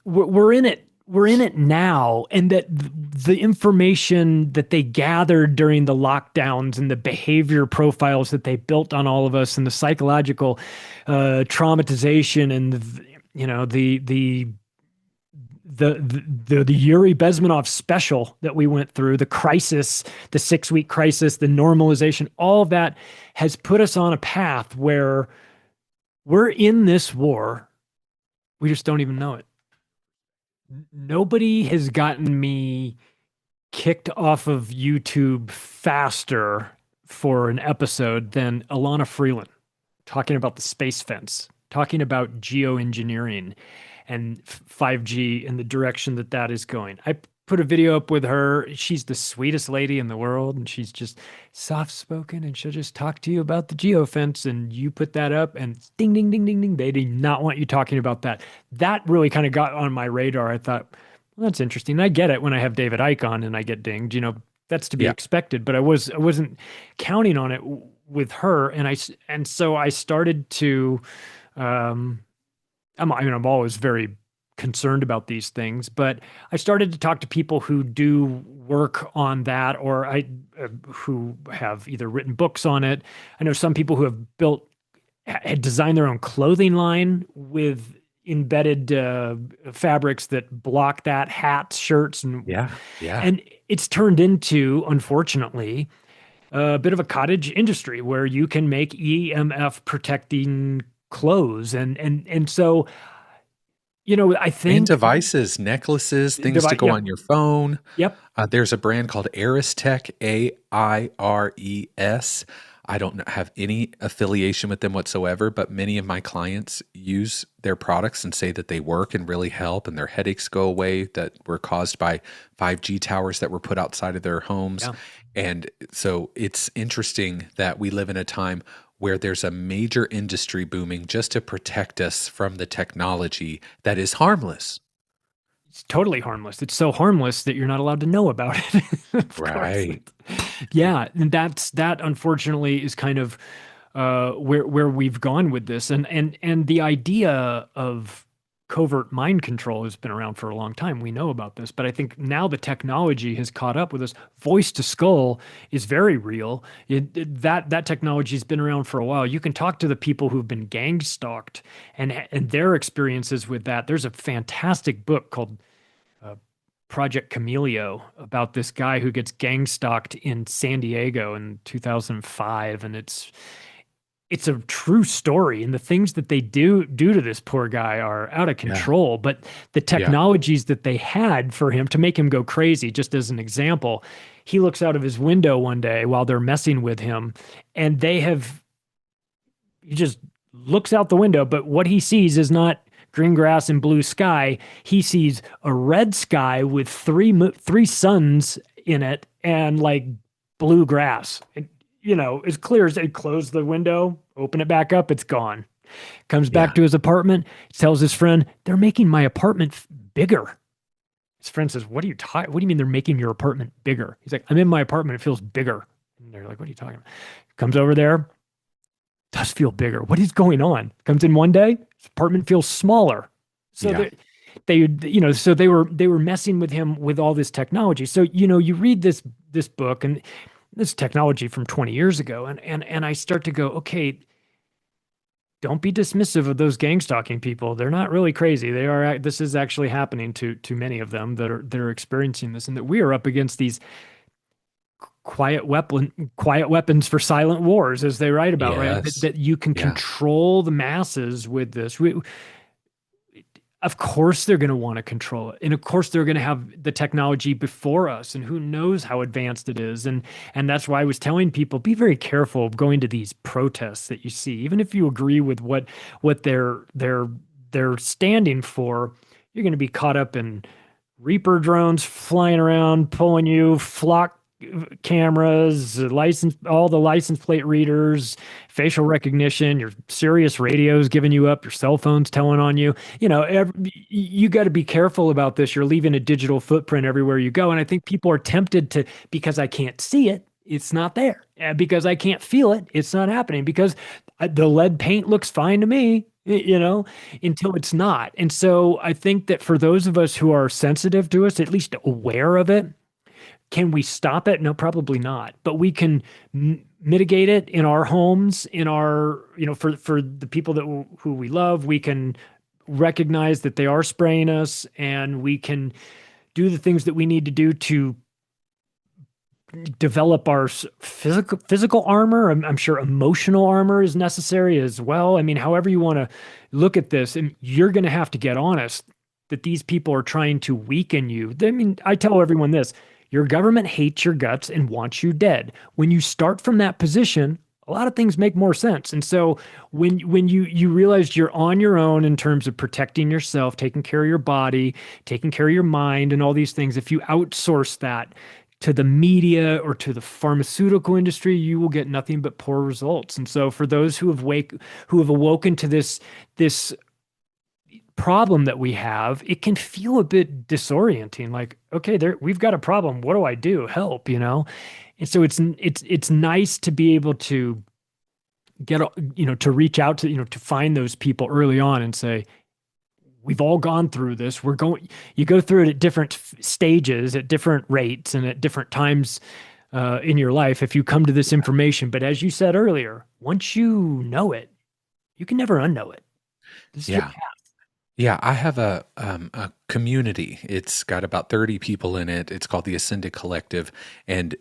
We're in it. We're in it now. And that the information that they gathered during the lockdowns, and the behavior profiles that they built on all of us, and the psychological traumatization, and the Yuri Bezmenov special that we went through, the crisis, the 6-week crisis, the normalization, all of that has put us on a path where we're in this war. We just don't even know it. Nobody has gotten me kicked off of YouTube faster for an episode than Alana Freeland talking about the space fence, talking about geoengineering and 5G and the direction that that is going. I put a video up with her. She's the sweetest lady in the world, and she's just soft spoken, and she'll just talk to you about the geofence. And you put that up, and ding, ding, ding, ding, ding. They do not want you talking about that. That really kind of got on my radar. I thought, well, that's interesting. And I get it when I have David Icke on and I get dinged. That's to be Yeah. expected. But I wasn't counting on it with her, and so I started to. I'm always very concerned about these things, but I started to talk to people who do work on that, or who have either written books on it. I know some people who had designed their own clothing line with embedded fabrics that block that, hats, shirts, and Yeah. Yeah. and it's turned into, unfortunately, a bit of a cottage industry where you can make EMF protecting clothes, and so I And think devices, necklaces, things to go yep, on your phone. yep. There's a brand called Aristech, AIRES. I don't have any affiliation with them whatsoever, but many of my clients use their products and say that they work and really help, and their headaches go away that were caused by 5G towers that were put outside of their homes. Yeah. And so it's interesting that we live in a time where there's a major industry booming just to protect us from the technology that is harmless. It's totally harmless. It's so harmless that you're not allowed to know about it. Of course. Right. Yeah, and that unfortunately is kind of where we've gone with this, and the idea of covert mind control has been around for a long time. We know about this, but I think now the technology has caught up with us. Voice to skull is very real. That technology has been around for a while. You can talk to the people who've been gang stalked and their experiences with that. There's a fantastic book called Project Camelio about this guy who gets gang stalked in San Diego in 2005, and it's a true story, and the things that they do to this poor guy are out of Yeah. control. But the Yeah. technologies that they had for him to make him go crazy, just as an example, he looks out of his window one day while they're messing with him, and he just looks out the window, but what he sees is not green grass and blue sky. He sees a red sky with three suns in it and like blue grass. As clear as they close the window, open it back up, it's gone. Comes back Yeah. to his apartment, tells his friend, "They're making my apartment bigger." His friend says, "What are you talking? What do you mean they're making your apartment bigger?" He's like, "I'm in my apartment. It feels bigger." And they're like, "What are you talking about?" Comes over there, does feel bigger. What is going on? Comes in one day, his apartment feels smaller. So Yeah. so they were messing with him with all this technology. So, you read this book and this technology from 20 years ago, and I start to go, okay, don't be dismissive of those gang stalking people. They're not really crazy. This is actually happening to many of them that are experiencing this, and that we are up against these quiet weapons for silent wars, as they write about, right? That, Yes. that you can Yeah. control the masses with this. Of course, they're going to want to control it, and of course, they're going to have the technology before us, and who knows how advanced it is. And that's why I was telling people, be very careful of going to these protests that you see, even if you agree with what they're standing for. You're going to be caught up in Reaper drones flying around, pulling you, flock cameras, all the license plate readers, facial recognition, your Sirius radios giving you up, your cell phones telling on you. You got to be careful about this. You're leaving a digital footprint everywhere you go. And I think people are tempted to, because I can't see it, it's not there. Because I can't feel it, it's not happening. Because the lead paint looks fine to me, until it's not. And so I think that for those of us who are sensitive to us, at least aware of it, can we stop it? No, probably not. But we can mitigate it in our homes, for the people who we love. We can recognize that they are spraying us, and we can do the things that we need to do to develop our physical armor. I'm sure emotional armor is necessary as well. I mean, however you want to look at this, and you're going to have to get honest that these people are trying to weaken you. I mean, I tell everyone this: your government hates your guts and wants you dead. When you start from that position, a lot of things make more sense. And so when you realize you're on your own in terms of protecting yourself, taking care of your body, taking care of your mind, and all these things, if you outsource that to the media or to the pharmaceutical industry, you will get nothing but poor results. And so for those who have awoken to this problem that we have, it can feel a bit disorienting. Like, okay, we've got a problem. What do I do? Help, And so it's nice to be able to get, to reach out to, to find those people early on and say, we've all gone through this. You go through it at different stages, at different rates, and at different times in your life if you come to this information. But as you said earlier, once you know it, you can never unknow it. This is your path. Yeah, I have a community. It's got about 30 people in it. It's called the Ascended Collective, and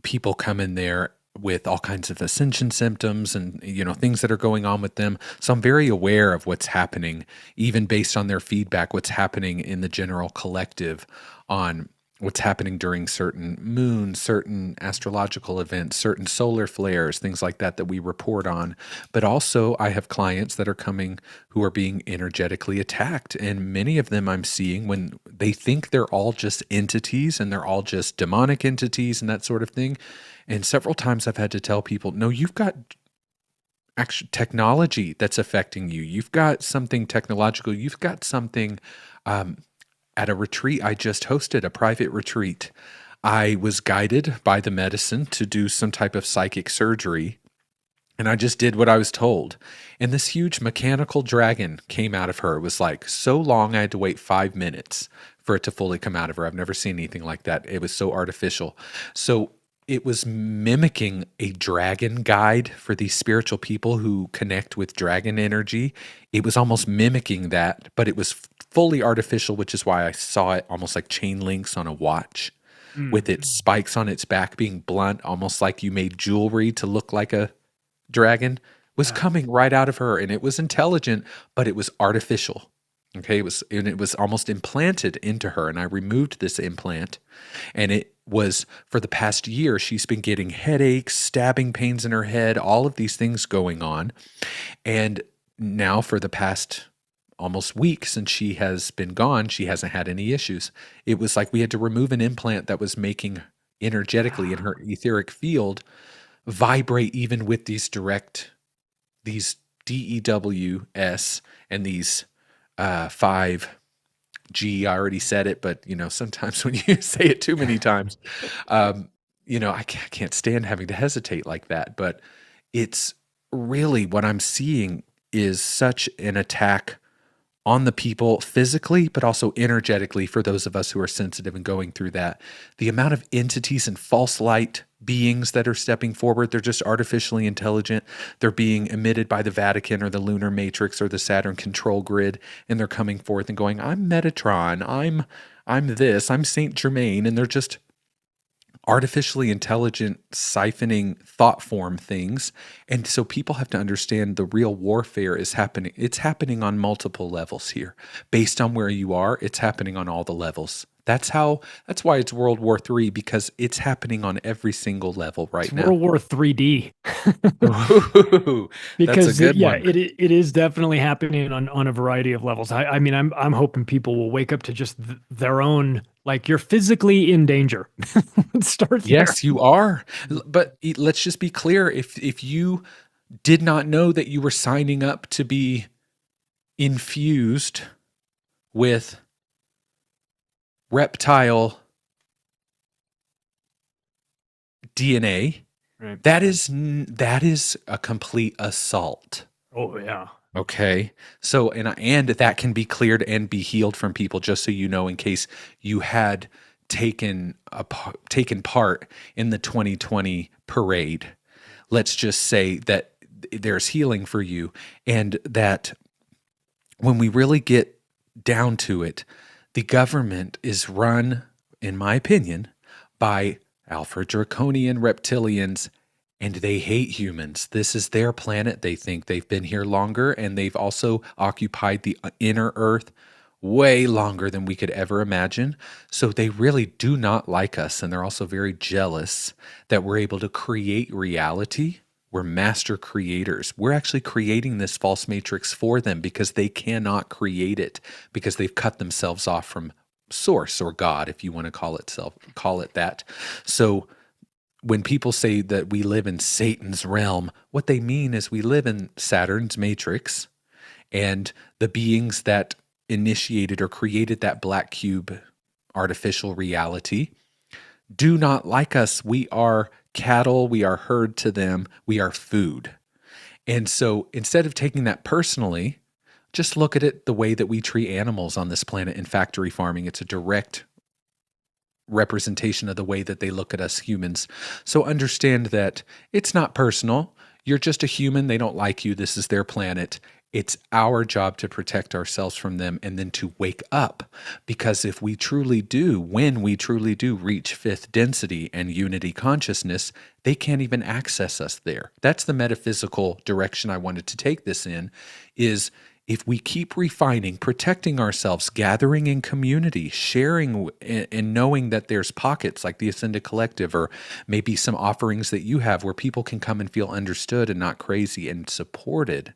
people come in there with all kinds of ascension symptoms and things that are going on with them. So I'm very aware of what's happening, even based on their feedback, what's happening in the general collective on what's happening during certain moons, certain astrological events, certain solar flares, things like that we report on. But also I have clients that are coming who are being energetically attacked. And many of them I'm seeing when they think they're all just entities and they're all just demonic entities and that sort of thing. And several times I've had to tell people, no, you've got actual technology that's affecting you. You've got something technological. You've got something at a retreat I just hosted, a private retreat. I was guided by the medicine to do some type of psychic surgery, and I just did what I was told. And this huge mechanical dragon came out of her. It was like so long I had to wait 5 minutes for it to fully come out of her. I've never seen anything like that. It was so artificial. So it was mimicking a dragon guide for these spiritual people who connect with dragon energy. It was almost mimicking that, but it was fully artificial, which is why I saw it almost like chain links on a watch with its spikes on its back being blunt, almost like you made jewelry to look like a dragon. It was coming right out of her, and it was intelligent, but it was artificial. Okay, it was almost implanted into her, and I removed this implant, and it was for the past year she's been getting headaches, stabbing pains in her head, all of these things going on. And now for the past almost week since she has been gone, she hasn't had any issues. It was like we had to remove an implant that was making energetically in her etheric field vibrate even with these DEWS and these 5G. I already said it, but sometimes when you say it too many times, I can't stand having to hesitate like that. But it's really what I'm seeing is such an attack on the people physically, but also energetically for those of us who are sensitive and going through that. The amount of entities and false light beings that are stepping forward, they're just artificially intelligent. They're being emitted by the Vatican or the lunar matrix or the Saturn control grid, and they're coming forth and going, I'm Metatron, I'm this, I'm Saint Germain, and they're just artificially intelligent siphoning thought form things. And so people have to understand the real warfare is happening. It's happening on multiple levels here. Based on where you are, it's happening on all the levels. That's why it's World War III, because it's happening on every single level right now. World War 3D. Ooh, Because that's a good one. it is definitely happening on a variety of levels. I mean, I'm hoping people will wake up to just their own, like, you're physically in danger. Start there. Yes, you are. But let's just be clear. If you did not know that you were signing up to be infused with reptile DNA, Right. that is a complete assault. Oh yeah. Okay. So, and that can be cleared and be healed from people, just so you know, in case you had taken part in the 2020 parade. Let's just say that there's healing for you, and that when we really get down to it, the government is run, in my opinion, by alpha draconian reptilians, and they hate humans. This is their planet. They think they've been here longer, and they've also occupied the inner earth way longer than we could ever imagine. So they really do not like us, and they're also very jealous that we're able to create reality. We're master creators. We're actually creating this false matrix for them because they cannot create it, because they've cut themselves off from source, or God, if you want to call it that. So when people say that we live in Satan's realm, what they mean is we live in Saturn's matrix, and the beings that initiated or created that black cube artificial reality do not like us. We are cattle, we are herd to them, we are food. And so instead of taking that personally, just look at it the way that we treat animals on this planet in factory farming. It's a direct representation of the way that they look at us humans. So understand that it's not personal. You're just a human. They don't like you. This is their planet. It's our job to protect ourselves from them, and then to wake up. Because when we truly do reach fifth density and unity consciousness, they can't even access us there. That's the metaphysical direction I wanted to take this in, is if we keep refining, protecting ourselves, gathering in community, sharing, and knowing that there's pockets like the Ascended Collective, or maybe some offerings that you have where people can come and feel understood and not crazy and supported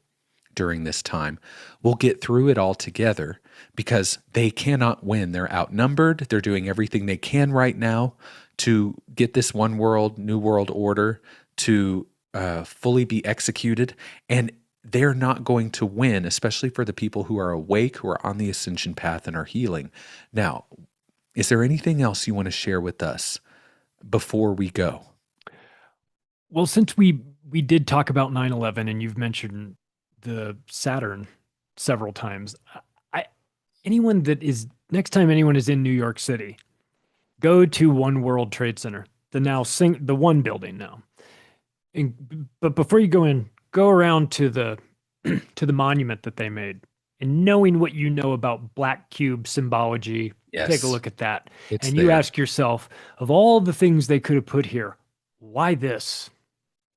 during this time, we'll get through it all together, because they cannot win. They're outnumbered. They're doing everything they can right now to get this one world, new world order to fully be executed. And they're not going to win, especially for the people who are awake, who are on the ascension path and are healing. Now, is there anything else you want to share with us before we go? Well, since we did talk about 9/11, and you've mentioned the Saturn several times, anyone that is, next time anyone is in New York City, go to One World Trade Center, the one building now. But before you go in, go around to the to the monument that they made, and knowing what you know about black cube symbology, Yes. take a look at that. It's and you there. ask yourself, of all the things they could have put here, why this?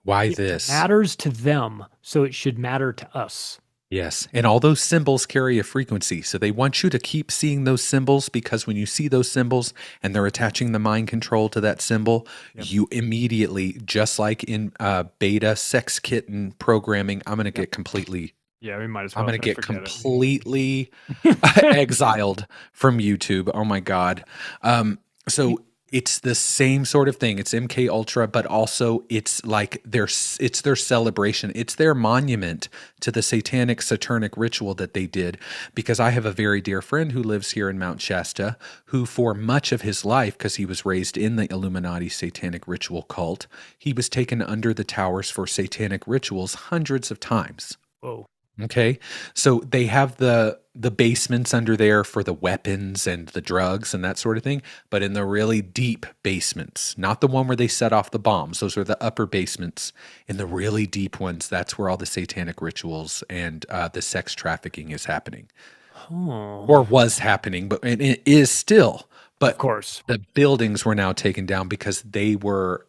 Why It this? matters to them, so it should matter to us. Yes. And all those symbols carry a frequency. So they want you to keep seeing those symbols, because when you see those symbols and they're attaching the mind control to that symbol, you immediately, just like in beta sex kitten programming, I'm going to get completely, Yeah, we might as well. I'm going to get forget it. completely exiled from YouTube. Oh my God. So it's the same sort of thing. It's MK Ultra, but also it's like it's their celebration. It's their monument to the satanic, saturnic ritual that they did. Because I have a very dear friend who lives here in Mount Shasta, who for much of his life, because he was raised in the Illuminati satanic ritual cult, he was taken under the towers for satanic rituals hundreds of times. Whoa. Okay. So they have the basements under there for the weapons and the drugs and that sort of thing, but in the really deep basements, not the one where they set off the bombs. Those are the upper basements. In the really deep ones, that's where all the satanic rituals and the sex trafficking is happening. Oh. Or was happening, but it is still. But of course, the buildings were now taken down because they were,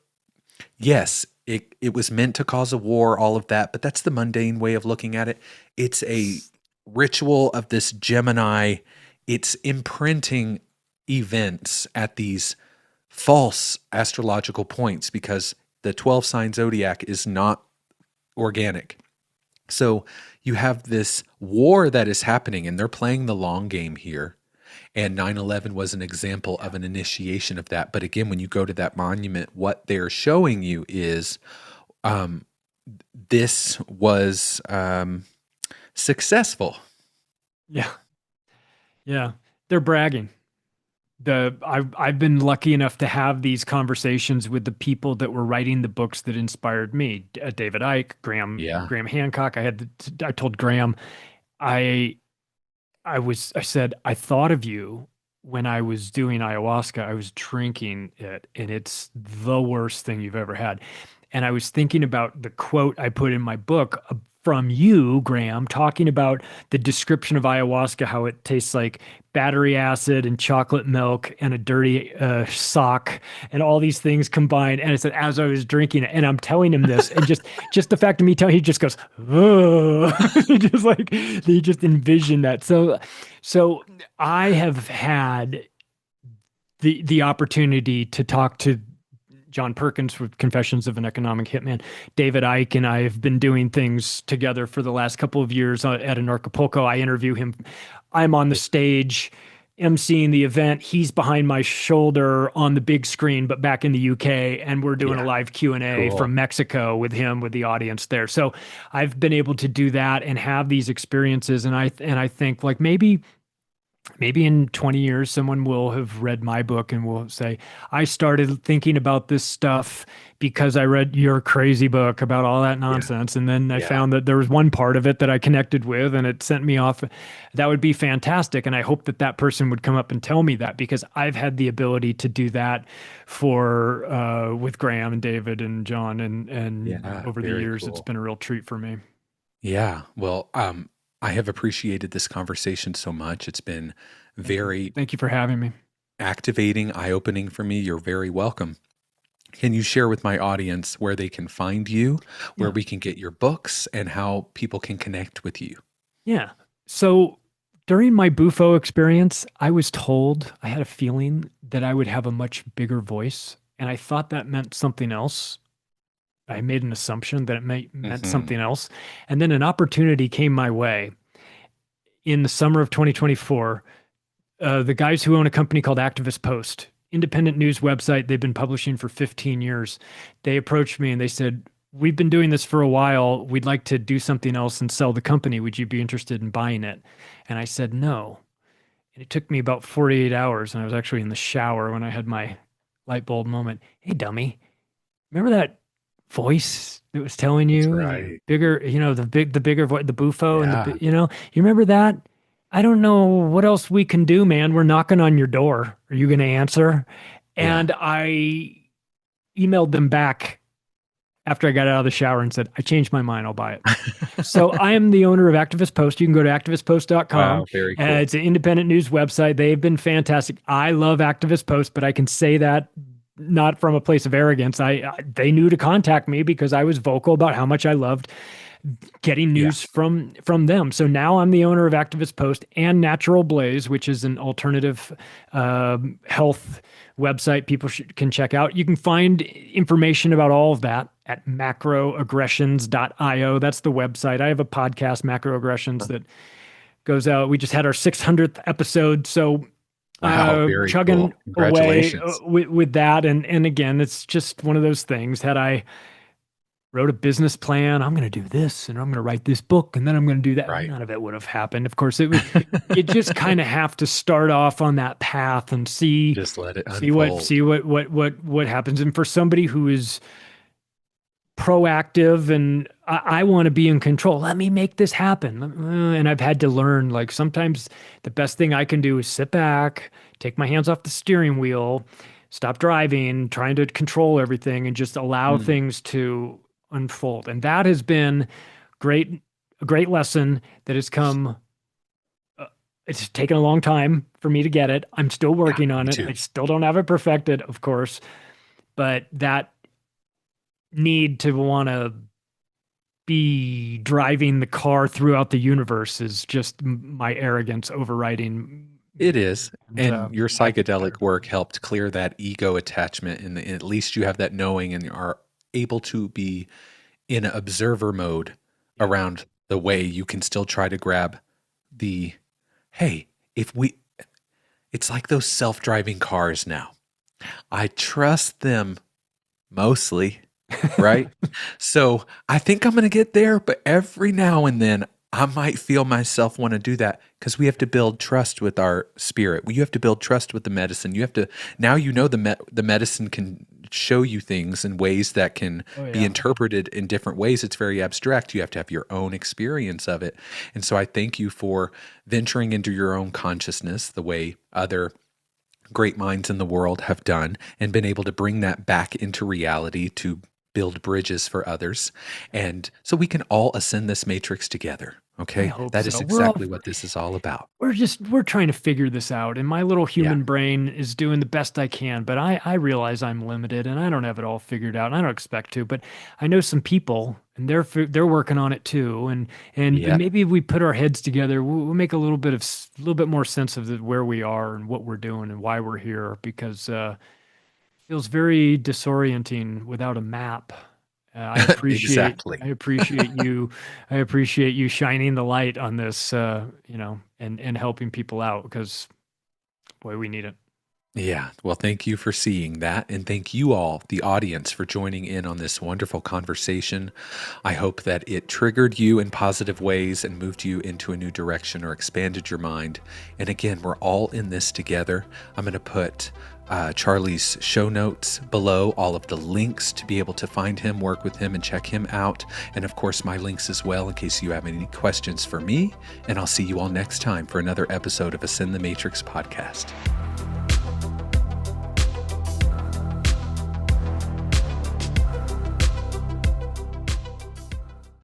yes, it was meant to cause a war, all of that, but that's the mundane way of looking at it. It's a ritual of this Gemini. It's imprinting events at these false astrological points, because the 12 sign zodiac is not organic. So you have this war that is happening, and they're playing the long game here. And 9/11 was an example of an initiation of that. But again, when you go to that monument, what they're showing you is this was successful. Yeah. Yeah. They're bragging. I've been lucky enough to have these conversations with the people that were writing the books that inspired me. David Icke, Graham Hancock. I told Graham, I said, I thought of you when I was doing ayahuasca. I was drinking it, and it's the worst thing you've ever had. And I was thinking about the quote I put in my book from you, Graham, talking about the description of ayahuasca, how it tastes like battery acid and chocolate milk and a dirty sock and all these things combined. And I said, as I was drinking it, and I'm telling him this, and just the fact of me telling, he just goes, oh, just like he just envisioned that. So I have had the opportunity to talk to John Perkins with Confessions of an Economic Hitman. David Icke and I have been doing things together for the last couple of years at an Acapulco. I interview him. I'm on the stage emceeing the event. He's behind my shoulder on the big screen, but back in the UK, and we're doing a live Q&A from Mexico with him, with the audience there. So I've been able to do that and have these experiences. And I think like maybe in 20 years, someone will have read my book and will say, I started thinking about this stuff because I read your crazy book about all that nonsense. And then I found that there was one part of it that I connected with, and it sent me off. That would be fantastic. And I hope that person would come up and tell me that, because I've had the ability to do that with Graham and David and John. And over the years, It's been a real treat for me. Yeah. Well, I have appreciated this conversation so much. It's been very... Thank you for having me. Activating, eye-opening for me. You're very welcome. Can you share with my audience where they can find you, where we can get your books, and how people can connect with you? Yeah. So during my Bupho experience, I was told, I had a feeling that I would have a much bigger voice, and I thought that meant something else. I made an assumption that it meant something else. And then an opportunity came my way in the summer of 2024. The guys who own a company called Activist Post, independent news website, they've been publishing for 15 years. They approached me and they said, we've been doing this for a while. We'd like to do something else and sell the company. Would you be interested in buying it? And I said, no. And it took me about 48 hours. And I was actually in the shower when I had my light bulb moment. Hey, dummy, remember that voice that was telling you bigger, the bigger voice, the Bupho, and you remember that? I don't know what else we can do, man. We're knocking on your door. Are you going to answer? And I emailed them back after I got out of the shower and said, I changed my mind. I'll buy it. So I am the owner of Activist Post. You can go to activistpost.com. Wow, very cool. It's an independent news website. They've been fantastic. I love Activist Post, but I can say that not from a place of arrogance. They knew to contact me because I was vocal about how much I loved getting news from them. So now I'm the owner of Activist Post and Natural Blaze, which is an alternative health website people can check out. You can find information about all of that at macroaggressions.io. That's the website. I have a podcast, Macroaggressions, that goes out. We just had our 600th episode. So very chugging cool. Congratulations. away with that. And again, it's just one of those things. Had I wrote a business plan, I'm going to do this and I'm going to write this book and then I'm going to do that. Right. None of it would have happened. Of course, you just kind of have to start off on that path and just let it unfold. See what happens. And for somebody who is proactive and I want to be in control, let me make this happen. And I've had to learn, like, sometimes the best thing I can do is sit back, take my hands off the steering wheel, stop driving, trying to control everything, and just allow things to unfold. And that has been a great lesson that has come. It's taken a long time for me to get it. I'm still working on it. Too. I still don't have it perfected, of course, but that need to want to be driving the car throughout the universe is just my arrogance overriding. It is. And your psychedelic work helped clear that ego attachment. And at least you have that knowing and are able to be in observer mode around the way you can still try to grab it's like those self-driving cars now. I trust them mostly, right? So I think I'm going to get there, but every now and then I might feel myself want to do that because we have to build trust with our spirit. You have to build trust with the medicine. You have to, now you know the medicine can show you things in ways that can be interpreted in different ways. It's very abstract. You have to have your own experience of it. And so I thank you for venturing into your own consciousness the way other great minds in the world have done and been able to bring that back into reality to build bridges for others. And so we can all ascend this matrix together. Okay. That is exactly what this is all about. We're trying to figure this out. And my little human brain is doing the best I can, but I realize I'm limited and I don't have it all figured out. And I don't expect to, but I know some people and they're working on it too. And maybe if we put our heads together, we'll make a little bit more sense of where we are and what we're doing and why we're here, because it feels very disorienting without a map. I appreciate you. I appreciate you shining the light on this, and helping people out, because boy, we need it. Yeah. Well, thank you for seeing that. And thank you all, the audience, for joining in on this wonderful conversation. I hope that it triggered you in positive ways and moved you into a new direction or expanded your mind. And again, we're all in this together. I'm going to put Charlie's show notes below, all of the links to be able to find him, work with him, and check him out. And of course, my links as well, in case you have any questions for me. And I'll see you all next time for another episode of Ascend the Matrix podcast.